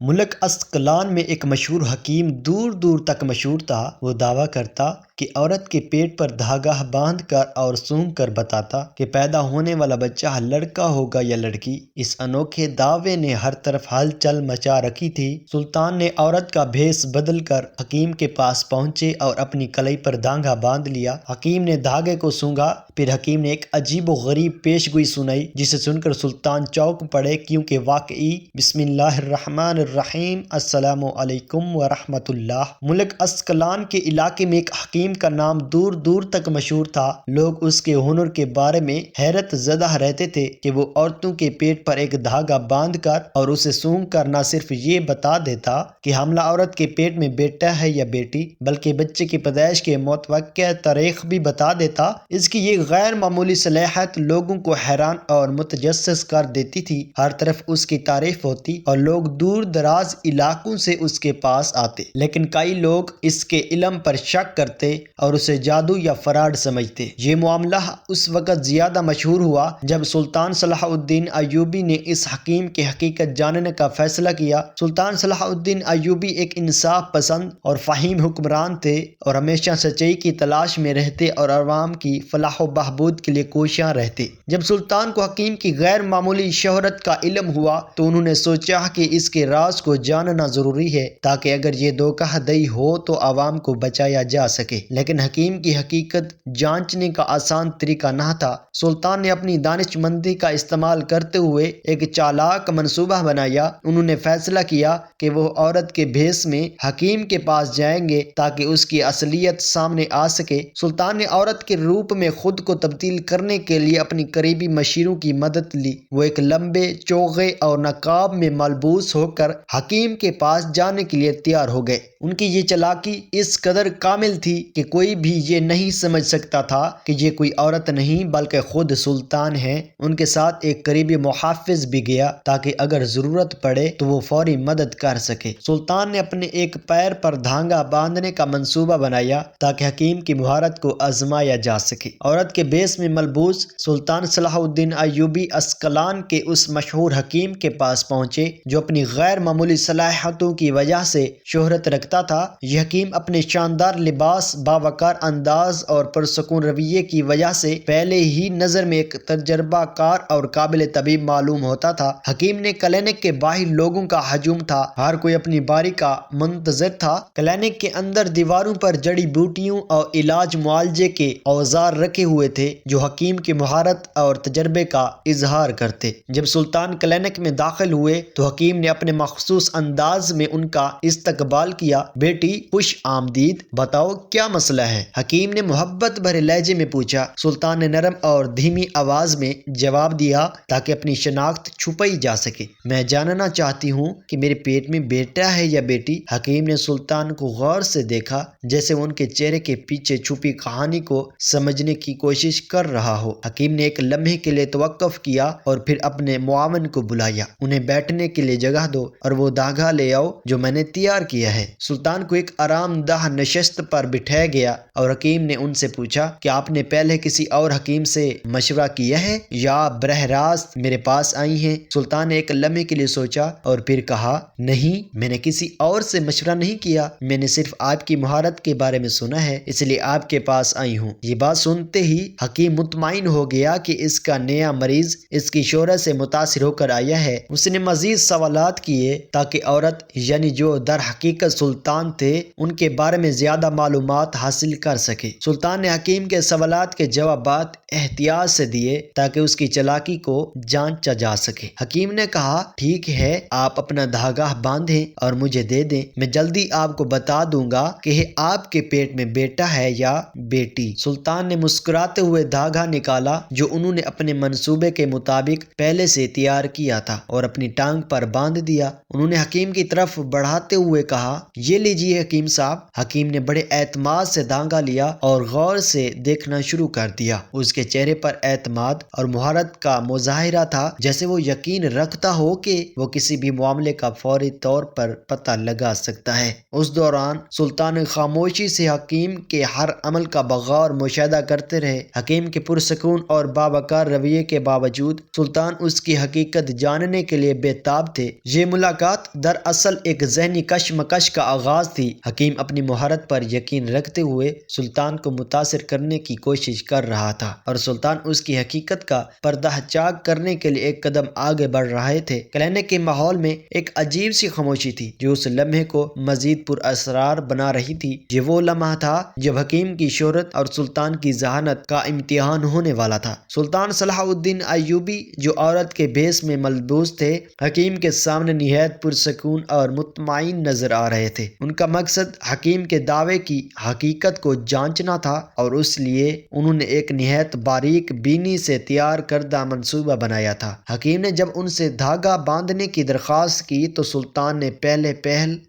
ملک اسقلان میں ایک مشہور حکیم دور دور تک مشہور تھا۔ وہ دعویٰ کرتا کہ عورت کے پیٹ پر دھاگا باندھ کر اور سونگھ کر بتاتا کہ پیدا ہونے والا بچہ لڑکا ہوگا یا لڑکی۔ اس انوکھے دعوے نے ہر طرف ہلچل مچا رکھی تھی۔ سلطان نے عورت کا بھیس بدل کر حکیم کے پاس پہنچے اور اپنی کلائی پر دھاگا باندھ لیا۔ حکیم نے دھاگے کو سونگھا، پھر حکیم نے ایک عجیب و غریب پیش گوئی سنائی جسے سن کر سلطان چونک پڑے، کیونکہ واقعی بسم اللہ الرحمن الرحیم السلام علیکم ورحمۃ اللہ۔ ملک اسقلان کے علاقے میں ایک حکیم کا نام دور دور تک مشہور تھا۔ لوگ اس کے ہنر کے بارے میں حیرت زدہ رہتے تھے کہ وہ عورتوں کے پیٹ پر ایک دھاگا باندھ کر اور اسے سونگھ کر نہ صرف یہ بتا دیتا کہ حاملہ عورت کے پیٹ میں بیٹا ہے یا بیٹی، بلکہ بچے کی پیدائش کے متوقع تاریخ بھی بتا دیتا۔ اس کی یہ غیر معمولی صلاحیت لوگوں کو حیران اور متجسس کر دیتی تھی۔ ہر طرف اس کی تعریف ہوتی اور لوگ دور دراز علاقوں سے اس کے پاس آتے، لیکن کئی لوگ اس کے علم پر شک کرتے اور اسے جادو یا فراڈ سمجھتے۔ یہ معاملہ اس وقت زیادہ مشہور ہوا جب سلطان صلاح الدین ایوبی نے اس حکیم کی حقیقت جاننے کا فیصلہ کیا۔ سلطان صلاح الدین ایوبی ایک انصاف پسند اور فہیم حکمران تھے اور ہمیشہ سچائی کی تلاش میں رہتے اور عوام کی فلاح و بہبود کے لیے کوشاں رہتے۔ جب سلطان کو حکیم کی غیر معمولی شہرت کا علم ہوا تو انہوں نے سوچا کہ اس کے راز کو جاننا ضروری ہے تاکہ اگر یہ دھوکہ دہی ہو تو عوام کو بچایا جا سکے۔ لیکن حکیم کی حقیقت جانچنے کا آسان طریقہ نہ تھا۔ سلطان نے اپنی دانش مندی کا استعمال کرتے ہوئے ایک چالاک منصوبہ بنایا۔ انہوں نے فیصلہ کیا کہ وہ عورت کے بھیس میں حکیم کے پاس جائیں گے تاکہ اس کی اصلیت سامنے آ سکے۔ سلطان نے عورت کے روپ میں خود کو تبدیل کرنے کے لیے اپنی قریبی مشیروں کی مدد لی۔ وہ ایک لمبے چوغے اور نقاب میں ملبوس ہو کر حکیم کے پاس جانے کے لیے تیار ہو گئے۔ ان کی یہ چالاکی اس قدر کامل تھی کہ کوئی بھی یہ نہیں سمجھ سکتا تھا کہ یہ کوئی عورت نہیں بلکہ خود سلطان ہے۔ ان کے ساتھ ایک قریبی محافظ بھی گیا تاکہ اگر ضرورت پڑے تو وہ فوری مدد کر سکے۔ سلطان نے اپنے ایک پیر پر دھاگا باندھنے کا منصوبہ بنایا تاکہ حکیم کی مہارت کو آزمایا جا سکے۔ عورت کے بھیس میں ملبوس سلطان صلاح الدین ایوبی اسقلان کے اس مشہور حکیم کے پاس پہنچے جو اپنی غیر معمولی صلاحیتوں کی وجہ سے شہرت رکھتا تھا۔ یہ حکیم اپنے شاندار لباس، باوقار انداز اور پرسکون رویے کی وجہ سے پہلے ہی نظر میں ایک تجربہ کار اور قابل طبیب معلوم ہوتا تھا۔ حکیم نے کلینک کے باہر لوگوں کا ہجوم تھا، ہر کوئی اپنی باری کا منتظر تھا۔ کلینک کے اندر دیواروں پر جڑی بوٹیوں اور علاج معالجے کے اوزار رکھے ہوئے تھے جو حکیم کی مہارت اور تجربے کا اظہار کرتے۔ جب سلطان کلینک میں داخل ہوئے تو حکیم نے اپنے مخصوص انداز میں ان کا استقبال کیا۔ بیٹی خوش آمدید، بتاؤ کیا مسئلہ ہے؟ حکیم نے محبت بھرے لہجے میں پوچھا۔ سلطان نے نرم اور دھیمی آواز میں جواب دیا تاکہ اپنی شناخت چھپائی جا سکے، میں جاننا چاہتی ہوں کہ میرے پیٹ میں بیٹا ہے یا بیٹی۔ حکیم نے سلطان کو غور سے دیکھا جیسے وہ ان کے چہرے کے پیچھے چھپی کہانی کو سمجھنے کی کوشش کر رہا ہو۔ حکیم نے ایک لمحے کے لیے توقف کیا اور پھر اپنے معاون کو بلایا۔ انہیں بیٹھنے کے لیے جگہ دو اور وہ دھاگا لے آؤ جو میں نے تیار کیا ہے۔ سلطان کو ایک آرام دہ نشست پر بٹھایا گیا اور حکیم نے ان سے پوچھا کہ آپ نے پہلے کسی اور حکیم سے مشورہ کیا ہے یا براہ راست میرے پاس آئی ہیں؟ سلطان نے ایک لمحے کے لیے سوچا اور پھر کہا، نہیں، میں نے کسی اور سے مشورہ نہیں کیا، میں نے صرف آپ کی مہارت کے بارے میں سنا ہے، اس لیے آپ کے پاس آئی ہوں۔ یہ بات سنتے ہی حکیم مطمئن ہو گیا کہ اس کا نیا مریض اس کی شہرت سے متاثر ہو کر آیا ہے۔ اس نے مزید سوالات کیے تاکہ عورت یعنی جو در حقیقت سلطان تھے ان کے بارے میں زیادہ معلومات حاصل کر سکے۔ سلطان نے حکیم کے سوالات کے جوابات احتیاط سے دیے تاکہ اس کی چالاکی کو جانچا جا سکے۔ حکیم نے کہا، ٹھیک ہے، آپ اپنا دھاگا باندھیں اور مجھے دے دیں، میں جلدی آپ کو بتا دوں گا کہ آپ کے پیٹ میں بیٹا ہے یا بیٹی۔ سلطان نے مسکراتے ہوئے دھاگا نکالا جو انہوں نے اپنے منصوبے کے مطابق پہلے سے تیار کیا تھا اور اپنی ٹانگ پر باندھ دیا۔ انہوں نے حکیم کی طرف بڑھاتے ہوئے کہا، یہ لیجیے حکیم صاحب۔ حکیم نے بڑے اعتماد سے دھاگا لیا اور غور سے دیکھنا شروع کر دیا۔ اس کے چہرے پر اعتماد اور مہارت کا مظاہرہ تھا، جیسے وہ یقین رکھتا ہو کہ وہ کسی بھی معاملے کا فوری طور پر پتہ لگا سکتا ہے۔ اس دوران سلطان خاموشی سے حکیم کے ہر عمل کا بغور مشاہدہ کرتے رہے۔ حکیم کے پرسکون اور باوقار رویے کے باوجود سلطان اس کی حقیقت جاننے کے لیے بے تاب تھے۔ یہ ملاقات ملاقات دراصل ایک ذہنی کشمکش کا آغاز تھی۔ حکیم اپنی مہارت پر یقین رکھتے ہوئے سلطان کو متاثر کرنے کی کوشش کر رہا تھا اور سلطان اس کی حقیقت کا پردہ چاک کرنے کے لیے ایک قدم آگے بڑھ رہے تھے۔ کلینک کے ماحول میں ایک عجیب سی خاموشی تھی جو اس لمحے کو مزید پر اسرار بنا رہی تھی۔ یہ وہ لمحہ تھا جب حکیم کی شہرت اور سلطان کی ذہانت کا امتحان ہونے والا تھا۔ سلطان صلاح الدین ایوبی جو عورت کے بھیس میں ملبوس تھے، حکیم کے سامنے نہایت پرسکون اور مطمئن نظر آ رہے تھے۔ ان کا مقصد حکیم کے دعوے کی حقیقت کو جانچنا تھا اور اس لیے انہوں نے ایک نہایت باریک بینی سے تیار کردہ منصوبہ بنایا تھا۔ حکیم نے جب ان سے دھاگا باندھنے کی درخواست کی تو سلطان نے پہلے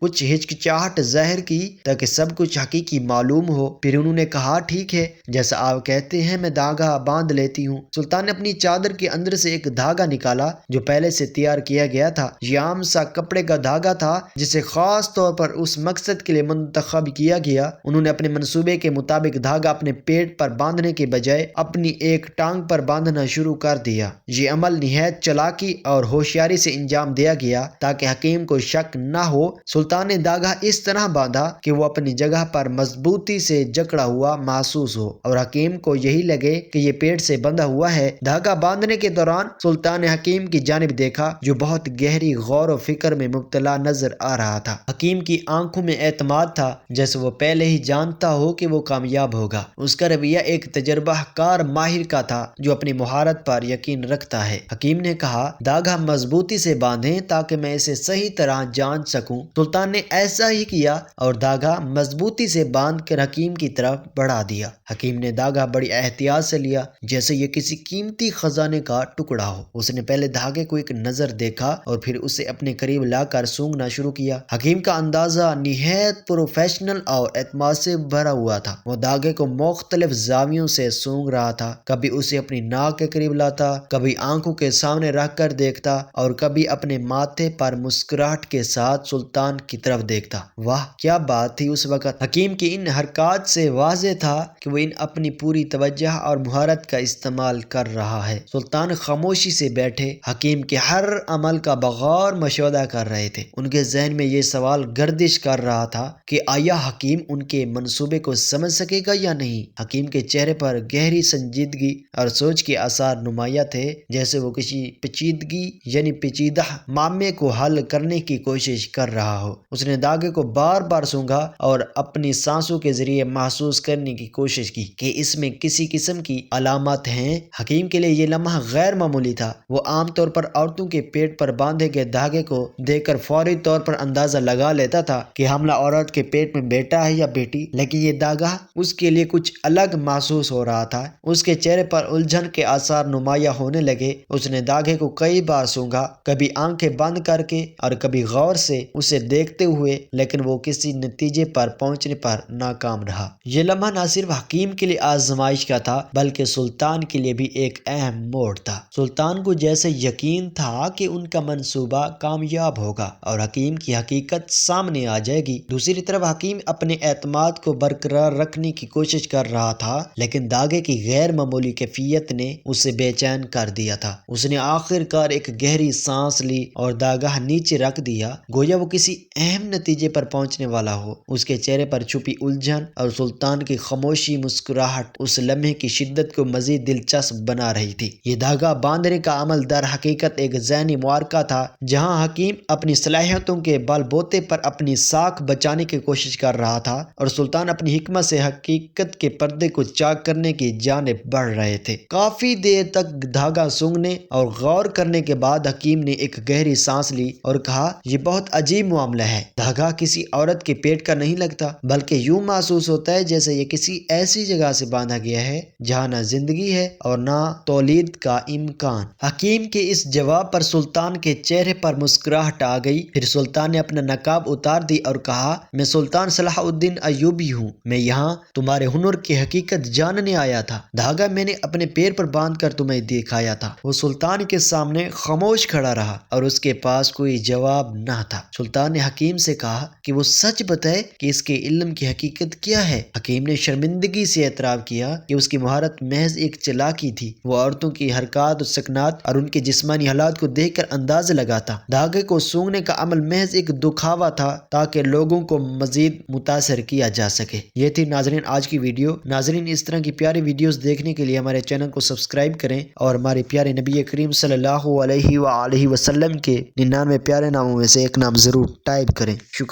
کچھ ہچکچاہٹ ظاہر کی تاکہ سب کچھ حقیقی معلوم ہو۔ پھر انہوں نے کہا، ٹھیک ہے، جیسا آپ کہتے ہیں میں دھاگا باندھ لیتی ہوں۔ سلطان نے اپنی چادر کے اندر سے ایک دھاگا نکالا جو پہلے سے تیار کیا گیا تھا۔ یہ عام سا کپڑے کا دھاگا تھا جسے خاص طور پر اس مقصد کے لیے منتخب کیا گیا۔ انہوں نے اپنے منصوبے کے مطابق دھاگا اپنے پیٹ پر باندھنے کے بجائے اپنی ایک ٹانگ پر باندھنا شروع کر دیا۔ یہ عمل نہایت چالاکی اور ہوشیاری سے انجام دیا گیا تاکہ حکیم کو شک نہ ہو۔ سلطان نے دھاگا اس طرح باندھا کہ وہ اپنی جگہ پر مضبوطی سے جکڑا ہوا محسوس ہو اور حکیم کو یہی لگے کہ یہ پیٹ سے بندھا ہوا ہے۔ دھاگا باندھنے کے دوران سلطان نے حکیم کی جانب دیکھا جو بہت گہری غور و فکر میں مبتلا نظر آ رہا تھا۔ حکیم کی آنکھوں میں اعتماد تھا جیسے وہ پہلے ہی جانتا ہو کہ وہ کامیاب ہوگا۔ اس کا رویہ ایک تجربہ کار ماہر کا تھا جو اپنی مہارت پر یقین رکھتا ہے۔ حکیم نے کہا، دھاگا مضبوطی سے باندھیں تاکہ میں اسے صحیح طرح جانچ سکوں۔ سلطان نے ایسا ہی کیا اور دھاگا مضبوطی سے باندھ کر حکیم کی طرف بڑھا دیا۔ حکیم نے دھاگا بڑی احتیاط سے لیا جیسے یہ کسی قیمتی خزانے کا ٹکڑا ہو۔ اس نے پہلے دھاگے کو ایک نظر دیکھا اور پھر اسے اپنے قریب لا کر سونگھنا شروع کیا۔ حکیم کا اندازہ نہایت پروفیشنل اور اعتماد سے بھرا ہوا تھا۔ وہ دھاگے کو مختلف زاویوں سے سونگھ رہا تھا، کبھی اسے اپنی ناک کے قریب لاتا، کبھی آنکھوں کے سامنے رکھ کر دیکھتا اور کبھی اپنے ماتھے پر مسکراہٹ کے ساتھ سلطان کی طرف دیکھتا۔ واہ کیا بات تھی! اس وقت حکیم کی ان حرکات سے واضح تھا کہ وہ اپنی پوری توجہ اور مہارت کا استعمال کر رہا ہے۔ سلطان خاموشی سے بیٹھے حکیم کے ہر عمل کا بغور مشاہدہ کر رہے تھے۔ ان کے ذہن میں یہ سوال گردش کر رہا تھا کہ آیا حکیم ان کے منصوبے کو سمجھ سکے گا یا نہیں۔ حکیم کے چہرے پر گہری سنجیدگی اور سوچ کے آثار نمایاں تھے، جیسے وہ کسی پیچیدہ معاملے کو حل کرنے کی کوشش کر رہا ہو۔ اس نے دھاگے کو بار بار سونگھا اور اپنی سانسوں کے ذریعے محسوس کرنے کی کوشش کی کہ اس میں کسی قسم کی علامات ہیں۔ حکیم کے لیے یہ لمحہ غیر معمولی تھا۔ وہ عام طور پر عورتوں کے پیٹ پر باندھے گئے دھاگے کو دیکھ کر فوری طور پر اندازہ لگا لیتا تھا کہ حاملہ عورت کے پیٹ میں بیٹا ہے یا بیٹی، لیکن یہ دھاگا اس کے لیے کچھ الگ محسوس ہو رہا تھا۔ اس کے چہرے پر الجھن کے آثار نمایاں ہونے لگے۔ اس نے دھاگے کو کئی بار سونگھا، کبھی آنکھیں بند کر کے اور کبھی غور سے اسے دیکھتے ہوئے، لیکن وہ کسی نتیجے پر پہنچنے پر ناکام رہا۔ یہ لمحہ نہ صرف حکیم کے لیے آزمائش کا تھا بلکہ سلطان کے لیے بھی ایک اہم موڑ تھا۔ سلطان کو جیسے یقین تھا کہ ان کا منصوبہ کامیاب ہوگا اور حکیم کی حقیقت سامنے آ جائے گی۔ دوسری طرف حکیم اپنے اعتماد کو برقرار رکھنے کی کوشش کر رہا تھا، لیکن دھاگے کی غیر معمولی کیفیت نے اسے بے چین کر دیا تھا۔ اس نے آخر کار ایک گہری سانس لی اور دھاگا نیچے رکھ دیا، گویا وہ کسی اہم نتیجے پر پہنچنے والا ہو۔ اس کے چہرے پر چھپی الجھن اور سلطان کی خاموشی مسکراہٹ اس لمحے کی شدت کو مزید دلچسپ بنا رہی تھی۔ یہ دھاگا باندھنے کا عمل در حقیقت ایک ذہنی معرکہ تھا جہاں حکیم اپنی صلاحیتوں کے بل بوتے پر اپنی ساکھ بچانے کی کوشش کر رہا تھا اور سلطان اپنی حکمت سے حقیقت کے پردے کو چاک کرنے کی جانب بڑھ رہے تھے۔ کافی دیر تک دھاگا سونگھنے اور غور کرنے کے بعد حکیم نے ایک گہری سانس لی اور کہا، یہ بہت عجیب معاملہ ہے۔ دھاگا کسی عورت کے پیٹ کا نہیں لگتا، بلکہ یوں محسوس ہوتا ہے جیسے یہ کسی ایسی جگہ سے باندھا گیا ہے جہاں نہ زندگی ہے اور نہ تولید کا امکان۔ حکیم کے اس جواب پر سلطان کے چہرے پر مسکراہٹ آ گئی۔ پھر سلطان نے اپنا نقاب اتار دی اور کہا، میں سلطان صلاح الدین ایوبی ہوں، میں یہاں تمہارے ہنر کی حقیقت جاننے آیا تھا۔ دھاگا میں نے اپنے پیر پر باندھ کر تمہیں دکھایا تھا۔ وہ سلطان کے سامنے خاموش کھڑا رہا اور اس کے پاس کوئی جواب نہ تھا۔ سلطان نے حکیم سے کہا کہ وہ سچ بتائے کہ اس کے علم کی حقیقت کیا ہے۔ حکیم نے شرمندگی سے اعتراف کیا کہ اس کی مہارت محض ایک چالاکی تھی۔ وہ عورتوں کی حرکات و سکنات اور ان کے جسمانی حالات کو دیکھ کر اندازہ لگاتا۔ دھاگے کو سونگنے کا عمل محض ایک دکھاوا تھا تاکہ لوگوں کو مزید متاثر کیا جا سکے۔ یہ تھی ناظرین آج کی ویڈیو۔ ناظرین اس طرح کی پیاری ویڈیوز دیکھنے کے لیے ہمارے چینل کو سبسکرائب کریں اور ہمارے پیارے نبی کریم صلی اللہ علیہ وآلہ وسلم کے 99 پیارے ناموں میں سے ایک نام ضرور ٹائپ کریں۔ شکریہ۔